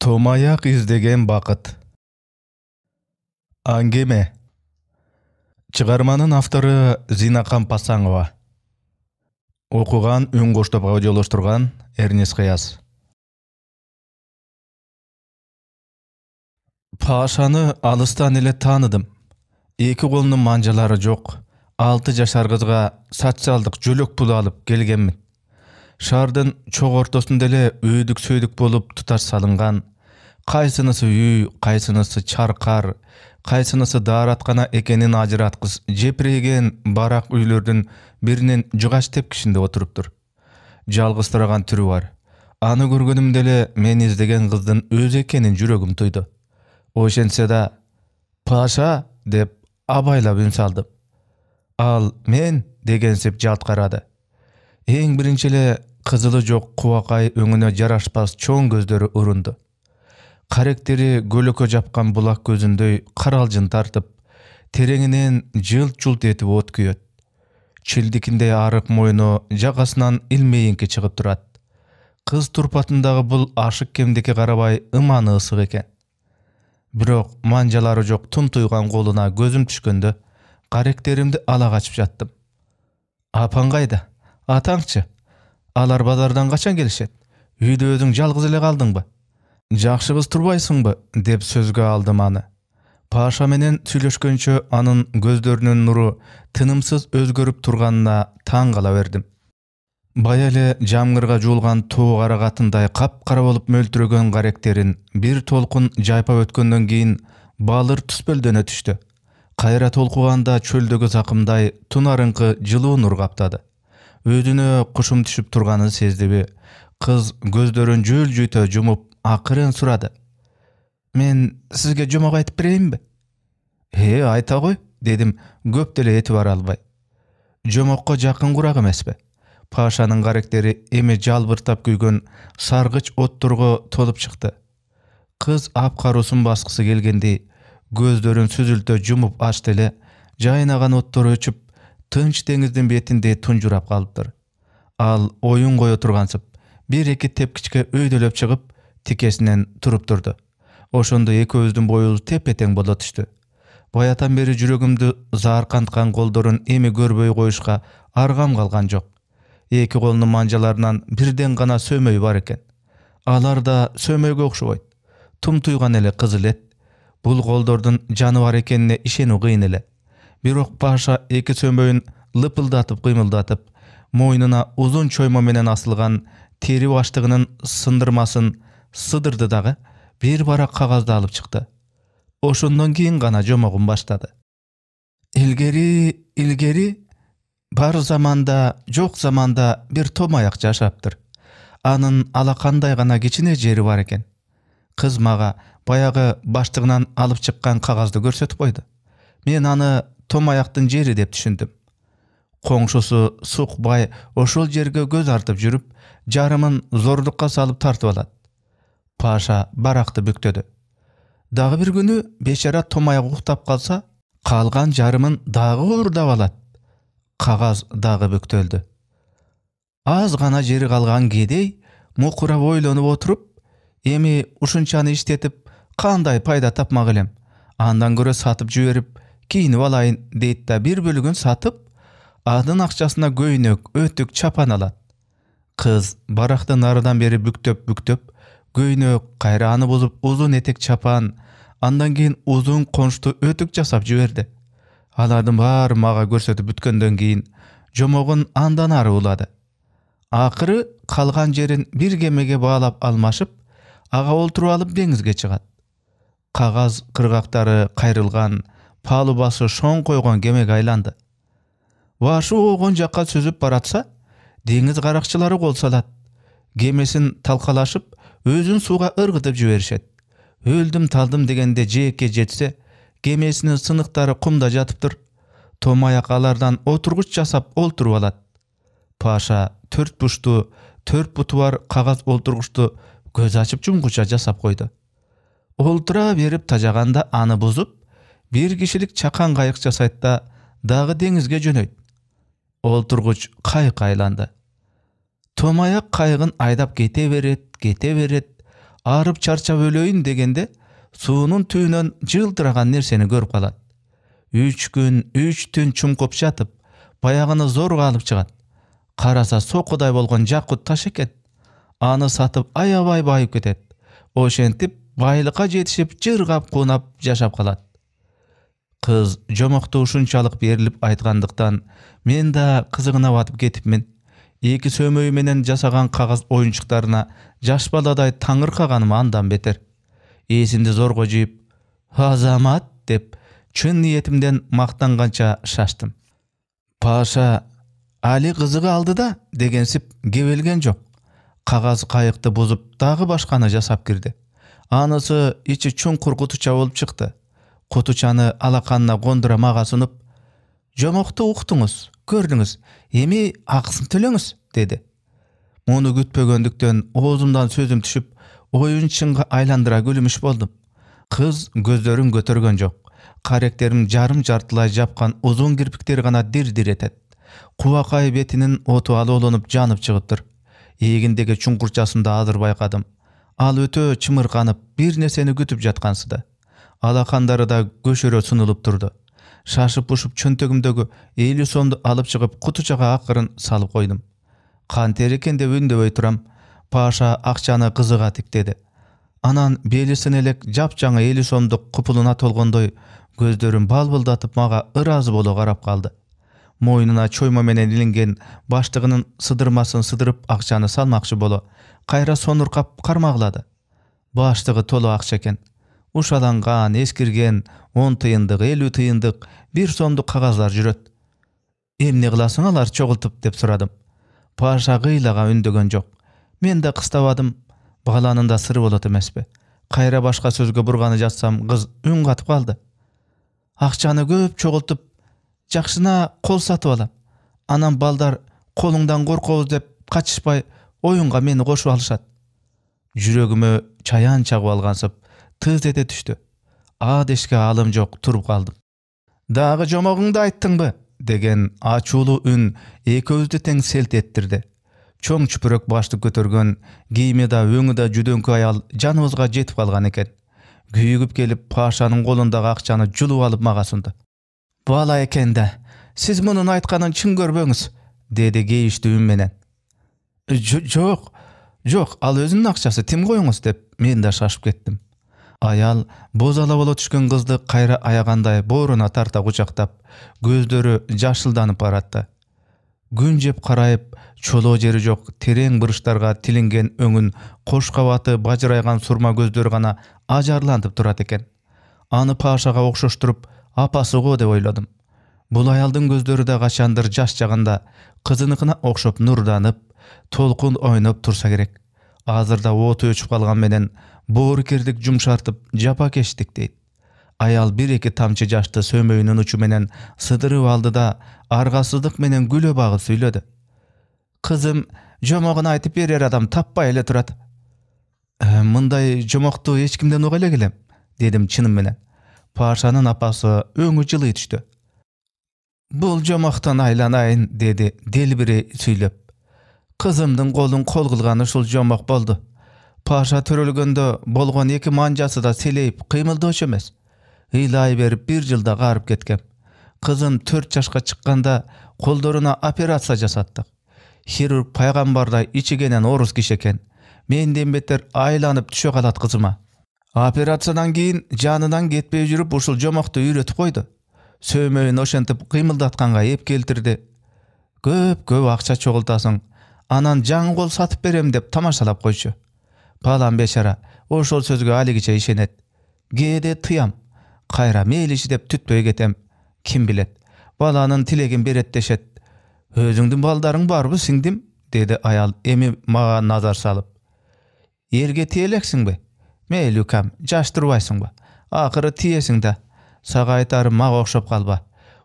Томаяк издеген бакыт. Аңгеме. Чыгарманын автору Зинакан Пасаңова. Окуган Үн Коштопго аудиолоштурган Эрнес Каяз. Пашаны алыстан эле тааныдым. Эки колунун манжалары жок. 6 жашар кызга социалдык жөлөк пул алып келгенмин. Шаардын чок ортосунда эле өйдүк-сөйдүк болуп туташ салынган. Кайсынысы үй, кайсынысы чаркар, кайсынысы даараткана экенин ажыраткыс жепиреген барак үйлөрдүн биринин жугаш тепкишинде отуруптур. Жалгыз турган түрү бар. Аны көргөнүмдө эле мен издеген кыздын өзү экенин жүрөгүм туйду. Ошентсе да «Паша» деп абайлап үн салдым. Ал «мен» дегенсип жалт карады. Эң биринчи эле кызылы жок кубакай өңүнө жарашпас чоң көздөрү урунду. Каректери көлөкө жапкан булак көзүндөй каралжын тартып, тереңинен жылт-жылт этип от күйөт. Чилдикиндей арык мойну жагасынан илмейинки чыгып турат. Кыз турпатындагы бул ашык кемдикке карабай ыманы ысык экен. Бирок манжалары жок тумтуйган колуна көзүм түшкөндө каректеримди ала качып жаттым. Апаң кайда? Атаңчы? Алар базардан качан келишет? Үйдө өзүң жалгыз эле калдыңбы? Жакшы кыз турбайсыңбы? Деп сөзгө алдым аны. Паша менен сүйлөшкөнчө анын көздөрүнүн нуру тынымсыз өзгөрүп турганына таң кала бердим. Бая эле жамгырга жуулган тоо карагатындай капкара болуп мөлтүрөгөн каректерин бир толкун жайпап өткөндөн кийин балыр түспөлдөнө түштү. Кайра толкуганда чөлдөгү закымдай тунарыңкы жылуу нур каптады. Өзүнө кушум түшүп турганын сездиби? Кыз көздөрүн жөл-жүйтө жумуп акырын сурады. Мен сизге жомок айтып берейинби? Айта кой, дедим көп деле эти бара албай. Жомокко жакын курак эмеспи? Пашанын каректери эми жалбыртап күйгөн саргыч отторго толуп чыкты. Кыз апкарусун баскысы келгендей көздөрүн сүзүлтө жумуп ачты эле, жайнаган оттор өчүп, тынч деңиздин бетинде тунжурап калыптыр. Ал оюн кое тургансып, бир-эки тепкичке өйдөлөп чыгып, тикесинен туруп турду. Ошондо экөөбүздүн боюбуз тепе-тең боло түштү. Баятан бери жүрөгүмдү заарканткан колдорун эми көрбөй коюшка аргам калган жок. Эки колунун манжаларынан бирден гана сөмөй бар экен. Алар да сөмөйгө окшобойт. Тумтуйган эле кызыл эт. Бул колдордун жаны бар экенине ишенүү кыйын эле. Бирок Паша эки сөмөйүн лыпылдатып кыймылдатып, мойнуна узун чоймо менен асылган тери баштыгынын сындырмасын сыдырды дагы бир барак кагазды алып чыкты. Ошондон кийин гана жомогун баштады. Илгери бар заманда, жок заманда бир томаяк жашаптыр. Анын алакандай гана кичине жери бар экен. Кыз мага баягы баштыгынан алып чыккан кагазды көрсөтүп койду. Мен аны томаяктын жери деп түшүндүм. Коңшусу Сукбай ошол жерге көз артып жүрүп, жарымын зордукка салып тартып алат. Паша баракты бүктөдү. Дагы бир күнү бечара томаяк уктап калса, калган жарымын дагы уурдап алат. Кагаз дагы бүктөлдү. Аз гана жери калган кедей мукурап ойлонуп отуруп, эми ушунчаны иштетип кандай пайда тапмак элем? Андан көрө сатып жиберип, кийинип алайын дейт да бир бөлүгүн сатып, анын акчасына көйнөк, өтүк, чапан алат. Кыз баракты нарыдан бери бүктөп, көйнөк, кайра аны бузуп узун этек чапан, андан кийин узун коншту өтүк жасап жиберди. Алардын баары мага көрсөтүп бүткөндөн кийин жомогун андан ары улады. Акыры калган жерин бир кемеге баалап алмашып, ага олтуруп алып деңизге чыгат. Кагаз кыргактары кайрылган, палубасы шоң койгон кемеге айланды. Башы огон жакка сүзүп баратса, деңиз каракчылары кол салат. Кемесин талкалашып, өзүн сууга ыргытып жиберишет. Өлдүм талдым дегенде жээкке жетсе, кемесинин сыныктары кумда жатыптыр. Томаяк алардан отургуч жасап олтуруп алат. Паша төрт буту бар кагаз олтургучту көз ачып жумгуча жасап койду. Олтура берип тажаганда аны бузуп, бир кишилик чакан кайык жасайт да дагы деңизге жөнөйт. Олтургуч кайыкка айланды. Томаяк кайыгын айдап кете берет. Арып чарчап өлөйүн дегенде суунун түбүнөн жылтыраган нерсени көрүп калат. 3 күн 3 түн чумкуп жатып, баягыны зорго алып чыгат. Караса сокудай болгон жакут таш экен. Аны сатып аябай байып кетет. Ошентип байлыкка жетишип жыргап кунап жашап калат. Кыз жомокту ушунчалык берилип айткандыктан мен да кызыгына батып кетипмин. Эки сөмөй менен жасаган кагаз оюнчуктарына жаш баладай таңыркаганым андан бетер. Эсимди зорго жыйып, "Азамат" деп чын ниетимден мактанганча шаштым. Паша "Али кызыгы алды да" дегенсип кебелген жок. Кагаз кайыкты бузуп дагы башканы жасап кирди. Анысы ичи чуңкур кутуча болуп чыкты. Кутучаны алаканына кондура мага сунуп, "Жомокту уктуңуз, көрдүңүз, эми акысын төлөңүз" деди. Муну күтпөгөндүктөн оозумдан сөзүм түшүп, оюн чынга айландыра күлүмүш болдум. Кыз көздөрүн көтөргөн жок. Каректерим жарым жартылай жапкан узун кирпиктери гана дир-дир этет. Кубакай бетинин оту алоолонуп жанып чыгыптыр. Эгиндеги чуңкурчасында азыр байкадым. Ал өтө чымырканып, бир нерсени күтүп жаткансыды. Алакандары да көшөрө сунулуп турду. Шашып-пушуп чөнтөгүмдөгү 50 сомду алып чыгып кутучага акырын салып койдум. Кантер экен деп үндөбөй турам. Паша акчаны кызыга тиктеди. Анан белисин элек жапжаңы 50 сомдук купулуна толгондой көздөрүн балбылдатып мага ыраазы боло карап калды. Мойнуна чоймо менен илинген баштыгынын сыдырмасын сыдырып акчаны салмакчы боло, кайра сонуркап кармагылады. Баштыгы толо акча экен. Ушаланган, эскирген 10 тыйындык, 50 тыйындык, 1 сомдук кагаздар жүрөт. "Эмне кыласың алар чогултуп" деп сурадым. Паша кыйлага үндөгөн жок. Мен да кыстабадым. Баланын да сыры болот эмеспи. Кайра башка сөзгө бурганы жатсам, кыз үн катып калды. "Акчаны көп чогултуп, жакшына кол сатып алам. Анан балдар колуңдан коркобуз деп качышпай оюнга мени кошуп алышат." Жүрөгүмө чаян чагып алгансып, тыз эте түштү. Дешке алым жок, туруп калдым. "Дагы жомогуңду айттыңбы?" деген ачуулуу үн экөөбүздү тең селт эттирди. Чоң чүпүрөк башты көтөргөн, кийими да өңү да жүдөңкү аял жаныбызга жетип калган экен. Күйүгүп келип, Пашанын колундагы акчаны жулуп алып мага сунду. "Бала экен да, сиз мунун айтканын чын көрбөңүз" деди кейиштүү үн менен. Жок, ал өзүнүн акчасы, тим коюңуз" деп мен да шашып кеттим. Аял бозала боло түшкөн кызды кайра аягандай бооруна тарта кучактап, көздөрү жашылданып баратты. Күн жеп карайып, чолоо жери жок терең буручтарга тилинген өңүн кош кабаты бажырайган сурма көздөр гана ажарлантып турат экен. Аны Пашага окшоштуруп, апасы го деп ойлодум. Бул аялдын көздөрү да качандыр жаш чагында кызыныкына окшоп нурданып, толкун ойноп турса керек. Азырда оту өчүп калган менен боорукердик жумшартып жапакештик дейт. Аял 1-2 тамчы жашты сөмөйүнүн учу менен сыдырып алды да аргасыздык менен күлө багып сүйлөдү. "Кызым, жомогун айтып берер адам таппай эле турат." "Мындай жомокту эч кимден уга эле келем" дедим чыным менен. Пашанын апасы өңү жылый түштү. "Бул жомоктон айланайын" деди делбири сүйлөп. "Кызымдын колун кол кылган ушул жомок болду. Паша төрөлгөндө болгон 2 манжасы да селейип кыймылдоочу эмес. Ыйлай берип 1 жылда карып кеткем. Кызым 4 жашка чыкканда колдоруна операция жасаттык. Хирург пайгамбардай ичигенен орус киши экен. Менден бетер айланып түшө калат кызыма. Операциядан кийин жанынан кетпей жүрүп ушул жомокту үйрөтүп койду. Сөмөйүн ошентип кыймылдатканга эп келтирди. Көп акча чогултасың, анан жаңы кол сатып берем деп тамашалап койчу. Балам бечара ошол сөзгө алигиче ишенет. Кээде тыям, кайра мейлиши деп түтпөй кетем. Ким билет, баланын тилегин берет дешет. "Өзүңдүн балдарың барбы, сиңдим?" деди аял эми мага назар салып. "Эрге тиелексиңби? Мейли укам, жаш турбайсыңбы? Акыры тиесиң да. Сага айтарым, мага окшоп калба.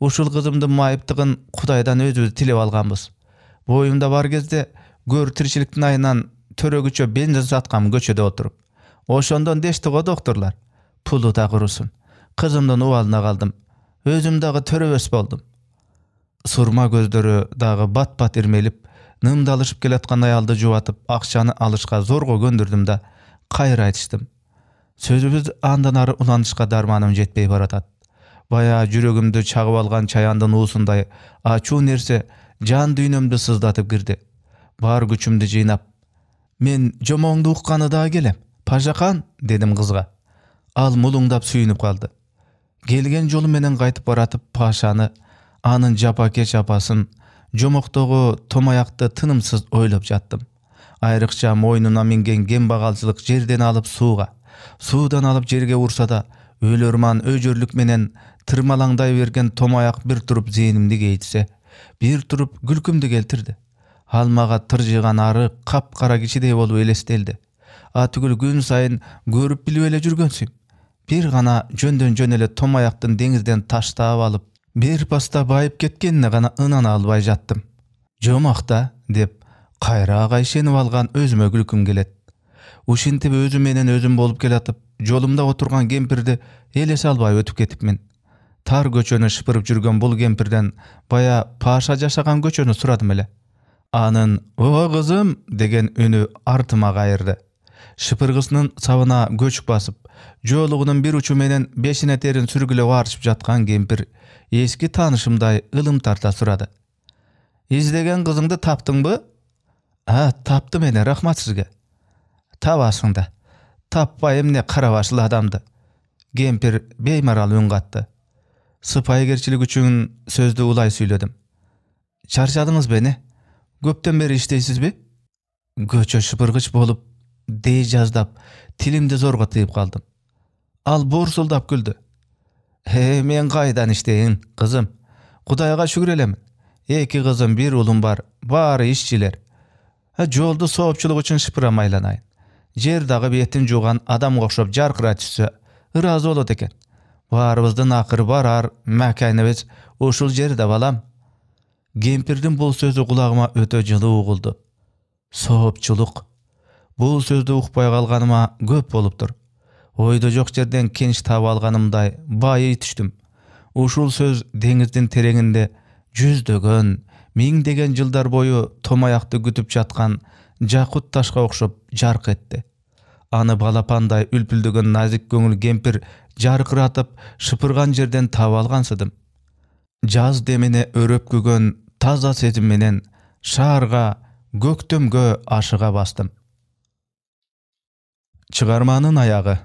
Ушул кызымдын майыптыгын Кудайдан өзүбүз тилеп алганбыз. Боюмда бар кезде көр тиричиликтин айынан төрөгүчө бензин саткам көчөдө отуруп. Ошондон дешти го доктурлар. Пулу да курусун. Кызымдын убалына калдым. Өзүм дагы төрөбөс болдум." Сурма көздөрү дагы бат-бат ирмелип, нымдалышып келаткан аялды жубатып акчаны алышка зорго көндүрдүм да kayır aytıştım. Sözübüz andan ары ulanışka darmanım jetpey baratat. Baya jüregimdi çagıp algan çayandın uğusunday açuu nerse jan düýnümdi sızdatıp girdi. Bar güçümdi jıynap. Men jomoňdy ukkany da gelem. Pajakan dedim kızga. Al mulungdap süýünüp kaldı. Gelgen jolu menen gaýtyp baratyp paşany, anın japake japasyn, jomokdogu tomayakty tınımsız oýlap jattım. Ayrıkça moýnuna mingen gembagalçylyk jerden alıp suuga, suudan alıp jerge ursa da ölörman öjörlük menen tırmalangday bergen tomayak bir turup zehnimdi geytse, bir turup gülkümdi geltirdi. Halmaga tırjygan ary kap-kara kişidey bolup elesteldi. Atygül gün sayın görüp bilip ele jürgensiň. Bir gana jönden ele tomayaktın dengizden taştaap alıp, bir pasta bayıp ketkenine gana ınan albay jattım. Jomakta, dep, kayra gaýşenip algan özüme gülküm gelet. Uşintip özüm menen özüm bolup gelatyp, jolumda oturgan kempirdi elese albay ötüp ketipmin. Tar göçönü şıpırıp jürgen bul kempirden baya paşa jaşagan göçönü suradym ele. Anın "O kızım" degen önü artıma gaýyrdy. Şıpırgysynın sabyna göçük basıp, jolugunun bir uçu menen beşine terin sürgüle warşyp jatkan kempir eski tanışymday ılım tarta surady. "İzlegen kızыңdy tapdyňby?" "Ha, tapdym ene, rahmat sizge." "Tabasyňda. Tappa emne karabaşly adamdy." Kempir beýmaral üň gatdy. "Sypaýgerçilik üçin sözde ulay süýledim." "Çarşadyňyz beni? Köpden beri işteýsizbi?" Göçö şıpırgıç bolup deý jazdap tilimde zorga tyýyp kaldym. Al borsuldap güldü. "He, men gaýdan işdeýin, kızım. Hudaýga şükür elemin. Eki kızım, bir ulum bar, bary işçiler. Jolda soopçylyk üçin şıpıramaýlanaýyn. Jerdagy betin jugan adam okşop jarkyra düşse, ırazy bolat eken. Barybızdan akyry barar, mäkänebiz oşul jerde balam." Kempirdiň bu sözü kulagyma öte jyly uguldy. Soopçylyk. Bu sözde ukpay kalganyma köp bolupdyr. Oýda jok jerden kenç taap alganymday baýy düşdüm. Uşul söz deňizdin tereňinde yüzdegen, miňdegen jyldar boyu tomayakty gütüp jatgan jakut taşga okşop jark etdi. Any balapanday ülpüldegen nazik göňül kempir jarkyratyp şıpırgan jerden taap algansydym. Jaz demine örep gügen taza sezim menen şaarga, göktömgö aşyga bastym. Çıgarmanın ayağı.